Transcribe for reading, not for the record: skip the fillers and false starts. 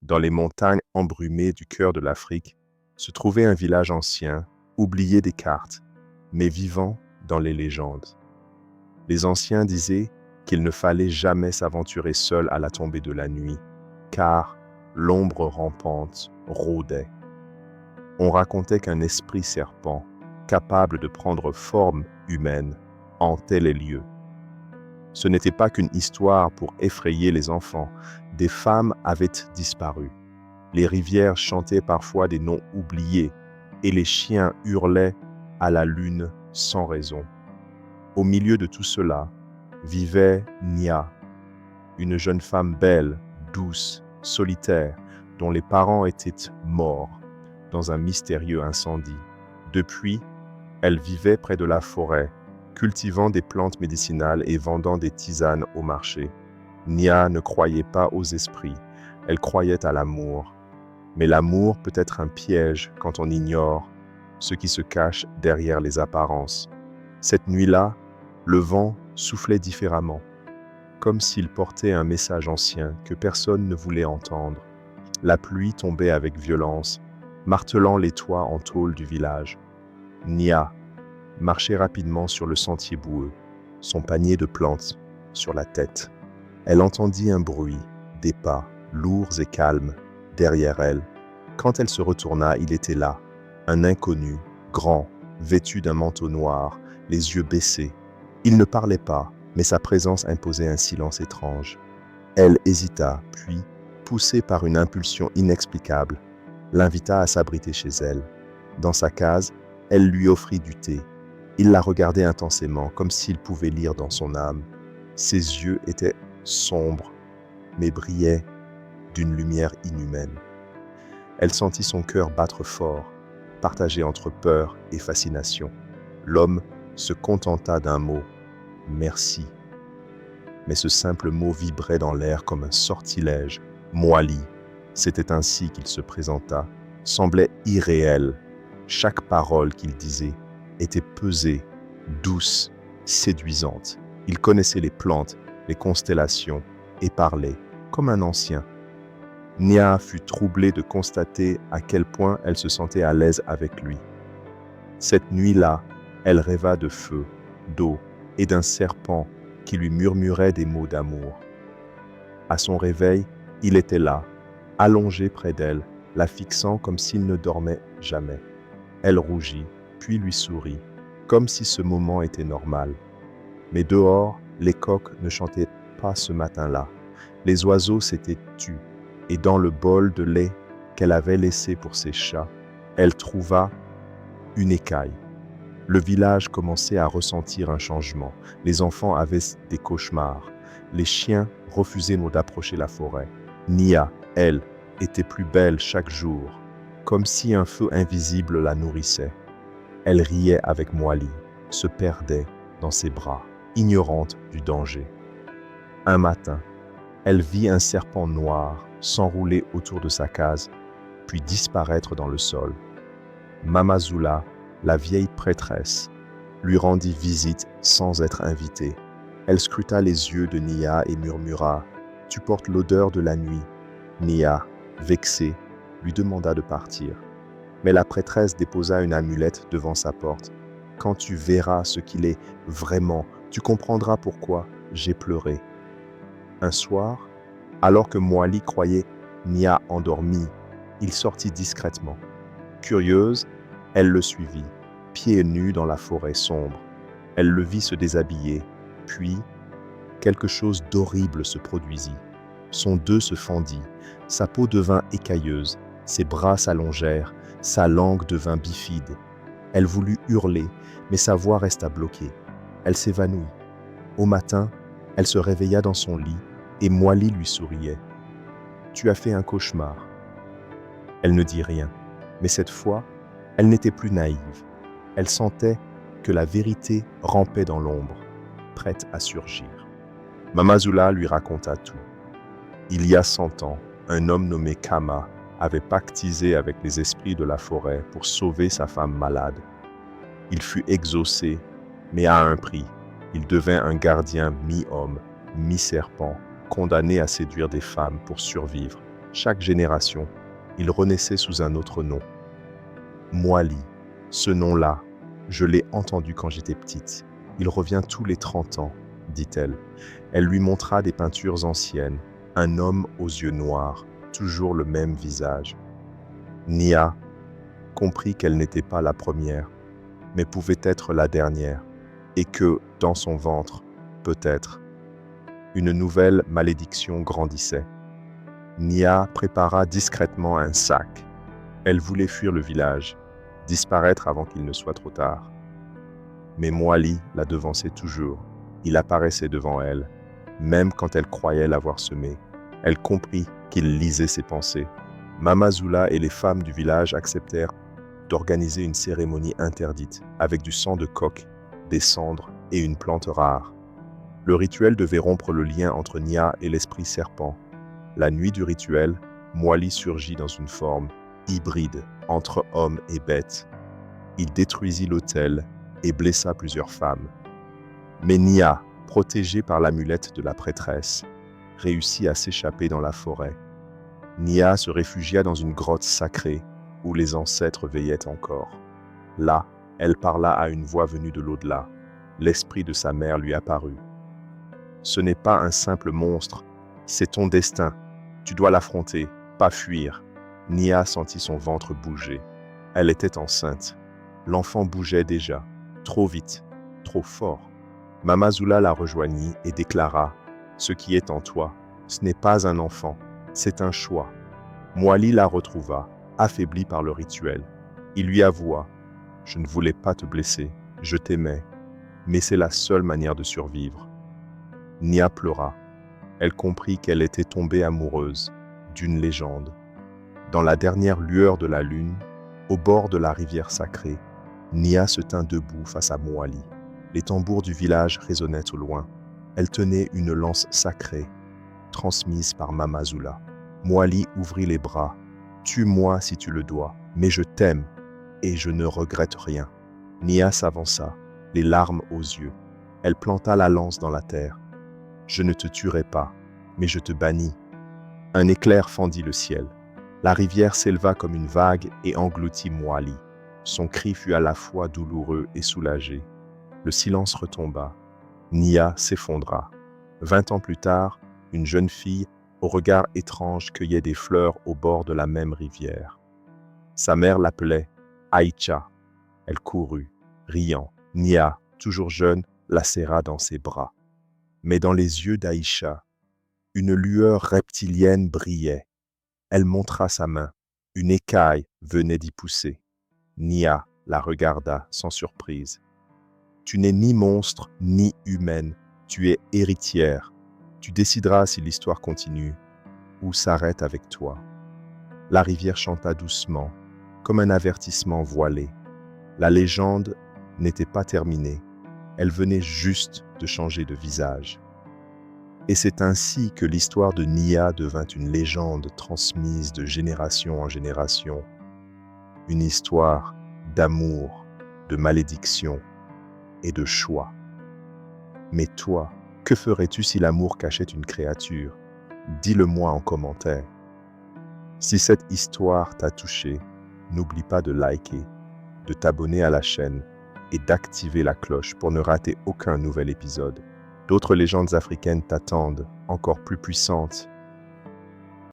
dans les montagnes embrumées du cœur de l'Afrique, se trouvait un village ancien, oublié des cartes, mais vivant dans les légendes. Les anciens disaient qu'il ne fallait jamais s'aventurer seul à la tombée de la nuit, car l'ombre rampante rôdait. On racontait qu'un esprit serpent, capable de prendre forme humaine, hantait les lieux. Ce n'était pas qu'une histoire pour effrayer les enfants. Des femmes avaient disparu. Les rivières chantaient parfois des noms oubliés et les chiens hurlaient à la lune sans raison. Au milieu de tout cela, vivait Nia, une jeune femme belle, douce, solitaire, dont les parents étaient morts dans un mystérieux incendie. Depuis, elle vivait près de la forêt, cultivant des plantes médicinales et vendant des tisanes au marché. Nia ne croyait pas aux esprits, elle croyait à l'amour. Mais l'amour peut être un piège quand on ignore ce qui se cache derrière les apparences. Cette nuit-là, le vent soufflait différemment, comme s'il portait un message ancien que personne ne voulait entendre. La pluie tombait avec violence, martelant les toits en tôle du village. Nia marchait rapidement sur le sentier boueux, son panier de plantes sur la tête. Elle entendit un bruit, des pas, lourds et calmes, derrière elle. Quand elle se retourna, il était là, un inconnu, grand, vêtu d'un manteau noir, les yeux baissés. Il ne parlait pas, mais sa présence imposait un silence étrange. Elle hésita, puis, poussée par une impulsion inexplicable, l'invita à s'abriter chez elle. Dans sa case, elle lui offrit du thé. Il la regardait intensément, comme s'il pouvait lire dans son âme. Ses yeux étaient sombres, mais brillaient d'une lumière inhumaine. Elle sentit son cœur battre fort, partagé entre peur et fascination. L'homme se contenta d'un mot, « merci ». Mais ce simple mot vibrait dans l'air comme un sortilège. Moali, c'était ainsi qu'il se présenta, semblait irréel. Chaque parole qu'il disait était pesée, douce, séduisante. Il connaissait les plantes, les constellations et parlait comme un ancien. Nia fut troublée de constater à quel point elle se sentait à l'aise avec lui. Cette nuit-là, elle rêva de feu, d'eau et d'un serpent qui lui murmurait des mots d'amour. À son réveil, il était là, allongé près d'elle, la fixant comme s'il ne dormait jamais. Elle rougit, puis lui sourit, comme si ce moment était normal. Mais dehors, les coqs ne chantaient pas ce matin-là. Les oiseaux s'étaient tus, et dans le bol de lait qu'elle avait laissé pour ses chats, elle trouva une écaille. Le village commençait à ressentir un changement. Les enfants avaient des cauchemars. Les chiens refusaient d'approcher la forêt. Nia, elle, était plus belle chaque jour, comme si un feu invisible la nourrissait. Elle riait avec Moali, se perdait dans ses bras, ignorante du danger. Un matin, elle vit un serpent noir s'enrouler autour de sa case, puis disparaître dans le sol. Mama Zula, la vieille prêtresse, lui rendit visite sans être invitée. Elle scruta les yeux de Nia et murmura « Tu portes l'odeur de la nuit ». Nia, vexée, lui demanda de partir. Mais la prêtresse déposa une amulette devant sa porte. « Quand tu verras ce qu'il est vraiment, tu comprendras pourquoi j'ai pleuré. » Un soir, alors que Moali croyait Nia endormie, il sortit discrètement. Curieuse, elle le suivit, pieds nus dans la forêt sombre. Elle le vit se déshabiller, puis quelque chose d'horrible se produisit. Son deux se fendit, sa peau devint écailleuse, ses bras s'allongèrent, sa langue devint bifide. Elle voulut hurler, mais sa voix resta bloquée. Elle s'évanouit. Au matin, elle se réveilla dans son lit et Moali lui souriait. « Tu as fait un cauchemar. » Elle ne dit rien, mais cette fois, elle n'était plus naïve. Elle sentait que la vérité rampait dans l'ombre, prête à surgir. Mama Zula lui raconta tout. Il y a 100 ans, un homme nommé Kama avait pactisé avec les esprits de la forêt pour sauver sa femme malade. Il fut exaucé, mais à un prix. Il devint un gardien mi-homme, mi-serpent, condamné à séduire des femmes pour survivre. Chaque génération, il renaissait sous un autre nom. Moali, ce nom-là, je l'ai entendu quand j'étais petite. Il revient tous les 30 ans, dit-elle. Elle lui montra des peintures anciennes, un homme aux yeux noirs, toujours le même visage. Nia comprit qu'elle n'était pas la première, mais pouvait être la dernière, et que, dans son ventre, peut-être, une nouvelle malédiction grandissait. Nia prépara discrètement un sac. Elle voulait fuir le village, disparaître avant qu'il ne soit trop tard. Mais Moali la devançait toujours. Il apparaissait devant elle, même quand elle croyait l'avoir semé. Elle comprit qu'il lisait ses pensées. Mama Zula et les femmes du village acceptèrent d'organiser une cérémonie interdite, avec du sang de coq, des cendres et une plante rare. Le rituel devait rompre le lien entre Nia et l'esprit serpent. La nuit du rituel, Moali surgit dans une forme hybride entre homme et bête. Il détruisit l'autel et blessa plusieurs femmes. Mais Nia, protégée par l'amulette de la prêtresse, réussit à s'échapper dans la forêt. Nia se réfugia dans une grotte sacrée où les ancêtres veillaient encore. Là, elle parla à une voix venue de l'au-delà. L'esprit de sa mère lui apparut. « Ce n'est pas un simple monstre, c'est ton destin. Tu dois l'affronter, pas fuir. » Nia sentit son ventre bouger. Elle était enceinte. L'enfant bougeait déjà, trop vite, trop fort. Mama Zula la rejoignit et déclara « Ce qui est en toi, ce n'est pas un enfant, c'est un choix. » Moali la retrouva, affaiblie par le rituel. Il lui avoua « Je ne voulais pas te blesser, je t'aimais, mais c'est la seule manière de survivre. » Nia pleura. Elle comprit qu'elle était tombée amoureuse d'une légende. Dans la dernière lueur de la lune, au bord de la rivière sacrée, Nia se tint debout face à Moali. Les tambours du village résonnaient au loin. Elle tenait une lance sacrée, transmise par Mama Zula. Moali ouvrit les bras. « Tue-moi si tu le dois, mais je t'aime et je ne regrette rien. » Nia s'avança, les larmes aux yeux. Elle planta la lance dans la terre. « Je ne te tuerai pas, mais je te bannis. » Un éclair fendit le ciel. La rivière s'éleva comme une vague et engloutit Moali. Son cri fut à la fois douloureux et soulagé. Le silence retomba. Nia s'effondra. 20 ans plus tard, une jeune fille, au regard étrange, cueillait des fleurs au bord de la même rivière. Sa mère l'appelait Aïcha. Elle courut, riant. Nia, toujours jeune, la serra dans ses bras. Mais dans les yeux d'Aïcha, une lueur reptilienne brillait. Elle montra sa main. Une écaille venait d'y pousser. Nia la regarda sans surprise. « Tu n'es ni monstre, ni humaine. Tu es héritière. Tu décideras si l'histoire continue ou s'arrête avec toi. » La rivière chanta doucement, comme un avertissement voilé. La légende n'était pas terminée. Elle venait juste de changer de visage. Et c'est ainsi que l'histoire de Nia devint une légende transmise de génération en génération. Une histoire d'amour, de malédiction et de choix. Mais toi, que ferais-tu si l'amour cachait une créature? Dis-le-moi en commentaire. Si cette histoire t'a touché, n'oublie pas de liker, de t'abonner à la chaîne et d'activer la cloche pour ne rater aucun nouvel épisode. D'autres légendes africaines t'attendent, encore plus puissantes